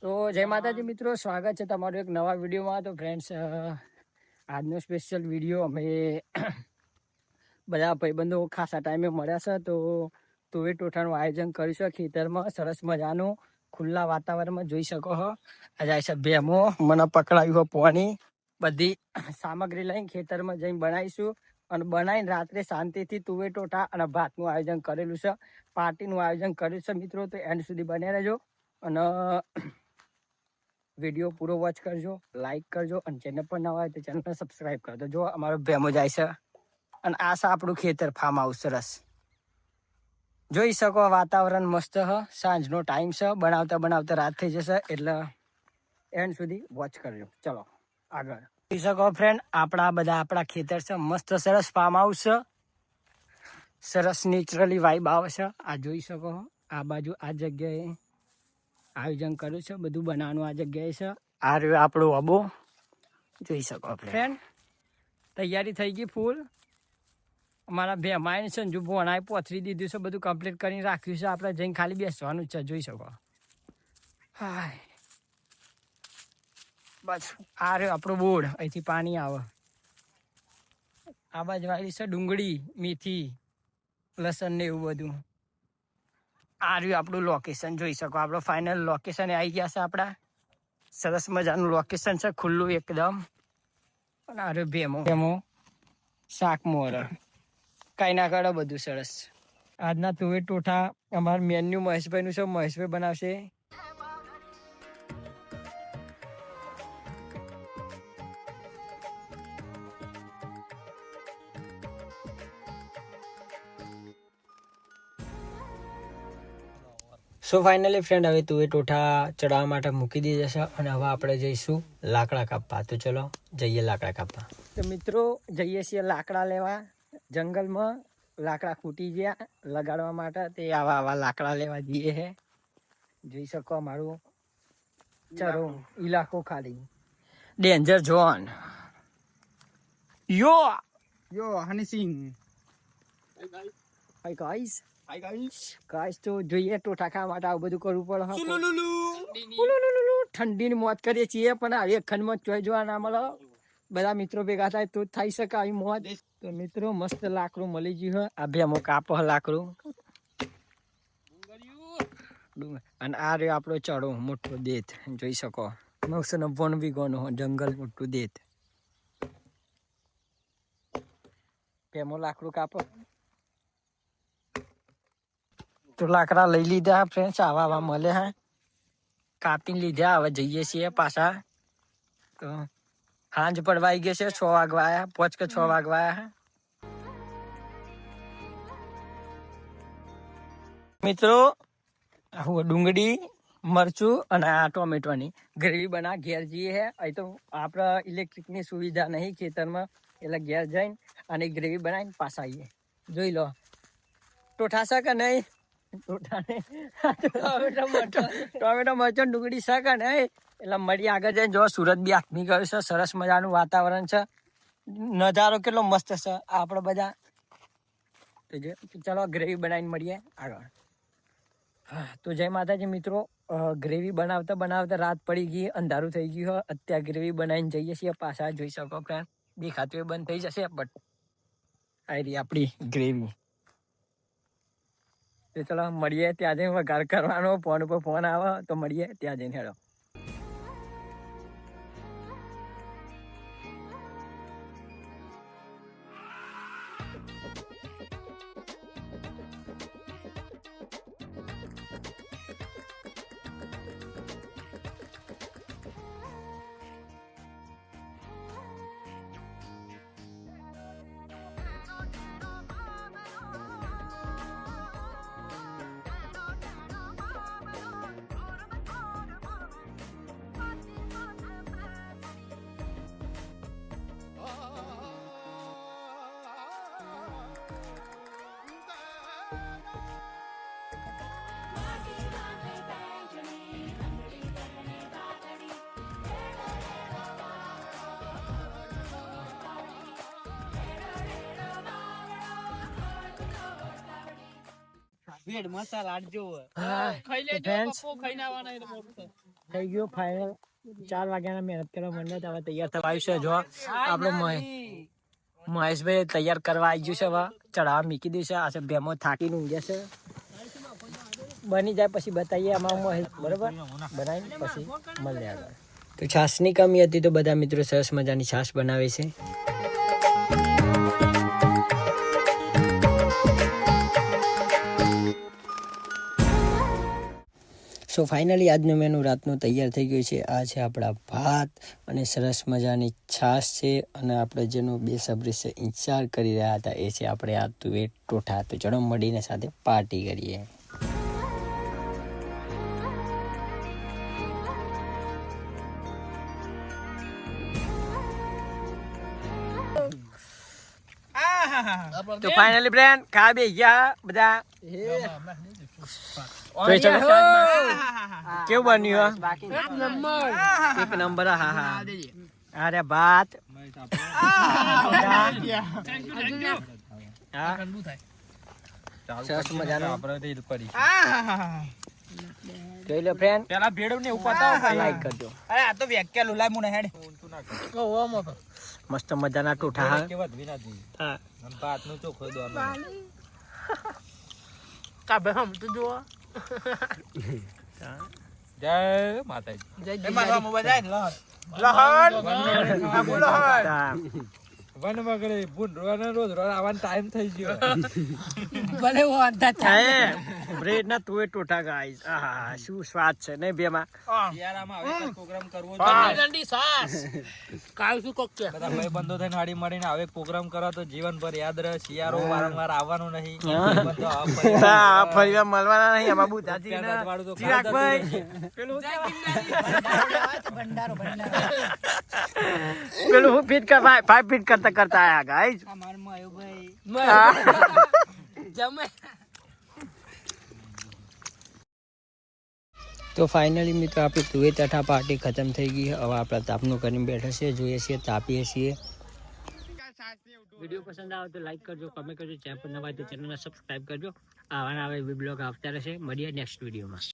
તો જય માતાજી મિત્રો, સ્વાગત છે તમારું એક નવા વિડીયોમાં. તો ફ્રેન્ડ્સ, આજનો સ્પેશિયલ વિડીયો અમે બધા ભાઈબંધો ખાસા ટાઈમે મળ્યા છે. તો તુવેર ટોઠાનું આયોજન કર્યું છે ખેતરમાં, સરસ મજાનું ખુલ્લા વાતાવરણમાં જોઈ શકો છો. આજે છે ભેમો, મને પકડાયું હોય પોણી, બધી સામગ્રી લઈને ખેતરમાં જઈને બનાવીશું અને બનાવીને રાત્રે શાંતિથી તુવેર ટોઠા અને ભાતનું આયોજન કરેલું છે, પાર્ટીનું આયોજન કર્યું છે મિત્રો. તો એન્ડ સુધી બન્યા રહેજો અને વિડીયો પૂરો વોચ કરજો, લાઈક કરજો અને ચેનલ પર નવા હોય તો ચેનલને સબસ્ક્રાઈબ કરજો. જો અમારો ભેમો જાય છે અને આ છે આપણું ખેતર ફાર્મ હાઉસ. સરસ જોઈ શકો, વાતાવરણ મસ્ત હ, સાંજનો ટાઈમ છે, બનાવતા બનાવતા રાત થઈ જશે, એટલે એન્ડ સુધી વોચ કરજો. ચલો આગળ જોઈ શકો ફ્રેન્ડ, આપણા ખેતર છે, મસ્ત સરસ ફાર્મ હાઉસ છે, સરસ નેચરલી વાઇબ આવે છે. આ જોઈ શકો, આ બાજુ આ જગ્યાએ આયોજન કર્યું છે, બધું બનાવવાનું આ જગ્યાએ છે. આ રહ્યો આપણો અબો, જોઈ શકો ફ્રેન્ડ. તૈયારી થઈ ગઈ ફૂલ. અમારા ભેમાઈને છે જો ભોણાએ પોથરી દીધું છે, બધું કમ્પ્લીટ કરીને રાખ્યું છે. આપણે જઈને ખાલી બેસવાનું છે, જોઈ શકો. હાય, બસ આ રહ્યો આપણો બોર્ડ, અહીંથી પાણી આવે. આ બાજુ વાળી છે ડુંગળી, મેથી, લસણ ને એવું બધું. આ રહ્યું આપણું લોકેશન, જોઈ શકો. આપણો ફાઇનલ લોકેશન આવી ગયા છે આપણા. સરસ મજાનું લોકેશન છે, ખુલ્લું એકદમ. અને આ રહ્યો ભેમો શાક મોર, કઈ ના કરો, બધું સરસ. આજના તુવેર ટોઠા અમારા મેન્યુ મહેશભાઈનું છે, મહેશભાઈ બનાવશે. સો ફાઇનલી ફ્રેન્ડ, હવે તુવેર ટોઠા ચડાવવા માટે મૂકી દીધા છે અને હવે આપણે જઈશું લાકડા કાપવા. તો ચલો જઈએ લાકડા કાપવા. તો મિત્રો જઈએ છીએ લાકડા લેવા જંગલમાં. લાકડા ખૂટી ગયા લગાડવા માટે, તે આવા લાકડા લેવા જઈએ છે. જોઈ શકો અમારું ચરો ઇલાકો, ખાલી ડેન્જર ઝોન. યો હની સિંહ. હાય ગાઈસ, તો જોઈએ ટોઠા ખાવા માટે આવું બધું કરવું પડે. ઠંડીની મોત કરીએ છીએ, પણ આવી ખંડમાં ચોઈ જોવા ના મળે. બધા મિત્રો ભેગા થાય તો જ થઈ શકે આવી મોત. તો મિત્રો મસ્ત લાકડું મળી ગયું હોય. આ ભેમો કાપો લાકડું. અને આ રહ્યો આપણો ચડો મોટો દેત, જોઈ શકો. 999 વીઘાનો જંગલ, મોટું દેત. ભેમો લાકડું કાપો. તો લાકડા લઈ લીધા ફ્રેન્ડ્સ, આવા મળે હે, કાપીને લીધા. હવે જઈએ છીએ પાછા. તો સાંજ પડવા આવી ગયા છે, 6 વાગવા આવ્યા, 5 કે 6 વાગવા આવ્યા. મિત્રો ડુંગળી, મરચું અને આ ટોમેટોની ગ્રેવી બના ઘેર જઈએ હે. અહીં તો આપણે ઇલેક્ટ્રિકની સુવિધા નહીં ખેતરમાં, એટલે ઘેર જઈને અને ગ્રેવી બનાવીને પાછા આવીએ. જોઈ લો ટોઠા છે કે નહીં, ટોમેટો મરચું ડુંગળી છે કે નહીં. એટલે મળીએ આગળ જઈને. જો સુરત બી આથમી ગયું છે, સરસ મજાનું વાતાવરણ છે, નજારો કેટલો મસ્ત છે આપણે બધા. તો ચાલો ગ્રેવી બનાવીને મળીએ આગળ. તો જય માતાજી મિત્રો, ગ્રેવી બનાવતા બનાવતા રાત પડી ગઈ, અંધારું થઈ ગયું. અત્યારે ગ્રેવી બનાવીને જઈએ છીએ પાછા. જોઈ શકો ફ્રેન્ડ, દેખાતું એ બંધ થઈ જશે, બટ આ રહી આપણી ગ્રેવી. તો ચલો મળીએ ત્યાં જઈને. વઘાર કરવાનો, ફોન ઉપર ફોન આવે તો મળીએ ત્યાં જઈને. હેડો. વેડ મસાલા આડજો ખાઈ લેજો, પપ્પો ખાઈને આવવાના. થઈ ગયો ફાઇનલ 4 વાગ્યાના મહેનત કરવા માંડ્યા હવે તૈયાર થવા આવ્યું છે જો આપણો મહેશભાઈ તૈયાર કરવા આવી ગયું છે હવે ચઢાવા મૂકી દઈશ આ છે બેમો થાકીને ઊંઘ્યા છે બની જાય પછી બતાવીએ આમાં મહેશ બરાબર બનાવીને પછી મળીએ આગળ તો છાશની કમી હતી તો બધા મિત્રો સરસ મજાની છાશ બનાવે છે સો ફાઇનલી આજનું મેનુ રાતનું તૈયાર થઈ ગયું છે આ છે આપણા ભાત અને સરસ મજાની છાશ છે અને આપણે જેનો બેસબરી છે ઇંતજાર કરી રહ્યા હતા એ છે આપણે આ તુવેર ટોઠા તો ચલો મળીને સાથે પાર્ટી કરીએ તો ફાઇનલી ફ્રેન્ડ ખા બે ગયા બધા કેવું બન્યું એક નંબર હા હા અરે ભાત સરસ મજાનો જોઈ લો ફ્રેન્ડ પેલા ભેડું ને ઉપર લાઈક કરજો અરે આ તો વેક્યા લુલાય મુને હેડ મસ્ત મજાના ટોઠા હા ભાત નું ચોખ્ખો દોવાનું કાબે હમ તો જો જય માતાજી જય માતા મોબાઈલ જાય લહન વન વગડે ભૂન રોના રોજ આવવાનો ટાઈમ થઈ ગયો ભલે વાંધા થાય બ્રેડ ના તુએ ટોટા ગાઈસ આહા શું સ્વાદ છે ને બેમાં શિયાળામાં હવે પ્રોગ્રામ કરવો છે જલ્દી સાસ કાલ શું કોક કે બધા ભાઈ બંધો થઈને હાડી મળીને હવે પ્રોગ્રામ કરો તો જીવનભર યાદ રહે શિયાળો વારંવાર આવવાનું નહીં બંધો હા ફરીવાર મળવાના નહીં આમાં બહુ જાજી ચિરાગભાઈ પેલું ભંડારો પેલું હું ફીટ કર 5 ફીટ કરતા કરતા આયા ગાઈસ અમાર માયો ભાઈ જમે તો ફાઇનલી મિત્રો આપણી તુવેર ટોઠા પાર્ટી ખતમ થઈ ગઈ હવે આપણે તાપનું કરીને બેઠા છે જોઈએ છીએ તાપીએ છીએ વિડીયો પસંદ આવે તો લાઈક કરજો કમેન્ટ કરજો ચેનલ પર નવા હોય તો ચેનલને સબસ્ક્રાઇબ કરજો આવા નવા બ્લોગ આવતા રહેશે મળીએ નેક્સ્ટ વિડીયોમાં